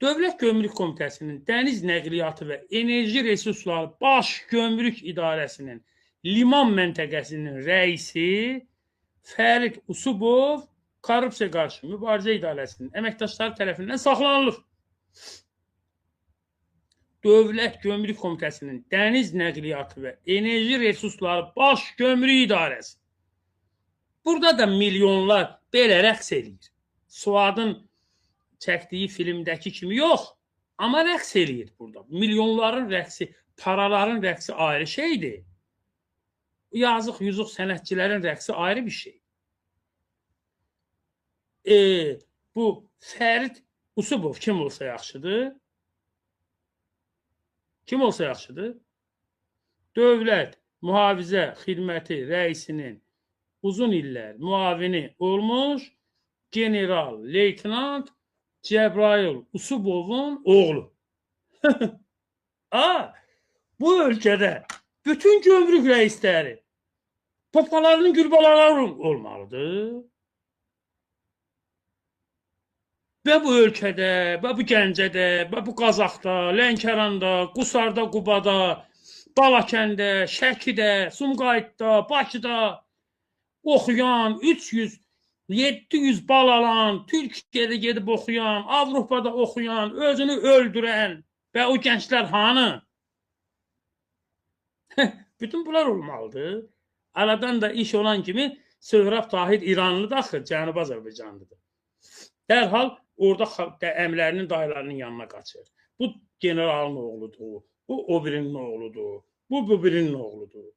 Dövlət Gömrük Komitəsinin Dəniz Nəqliyyatı və Enerji Resursları Baş Gömrük İdarəsinin Liman Məntəqəsinin rəisi Fərid Usubov Korrupsiya Qarşı Mübarizə İdarəsinin əməkdaşları tərəfindən saxlanılır. Dövlət Gömrük Komitəsinin Dəniz Nəqliyyatı və Enerji Resursları Baş Gömrük İdarəsi. Burada da milyonlar belə rəqs eləyir. Suadın çəkdiyi filmdəki kimi yox, amma rəqs eləyir burada. Milyonların rəqsi, paraların rəqsi ayrı şeydir. Yazıq, yüzük sənətçilərin rəqsi ayrı bir şey. Bu Fərid Usubov kim olsa yaxşıdır? Kim olsa yaxşıdır? Dövlət Mühafizə Xidməti rəisinin uzun illər müavini olmuş general leytenant Cəbrayıl Usubovun oğlu. Bu ölkədə bütün gömrük rəisləri papalarının gülbaları olmalıdır. Və bu ölkədə, və bu Gəncədə, və bu Qazaxda, Lənkəranda, Qusarda, Qubada, Balakəndə, Şəkidə, Sumqayıtda, Bakıda oxuyan, 300-700 bal alan, Türkiyədə gedib oxuyan, Avropada oxuyan, özünü öldürən və o gənclər hanı? Bütün bunlar olmalıdır. Aradan da iş olan kimi Söhrab Tahir İranlıdır axı, Cənubi Azərbaycanlıdır. Dərhal orada əmlərinin, dayılarının yanına qaçır. Bu generalın oğludur, bu o birinin oğludur, bu birinin oğludur.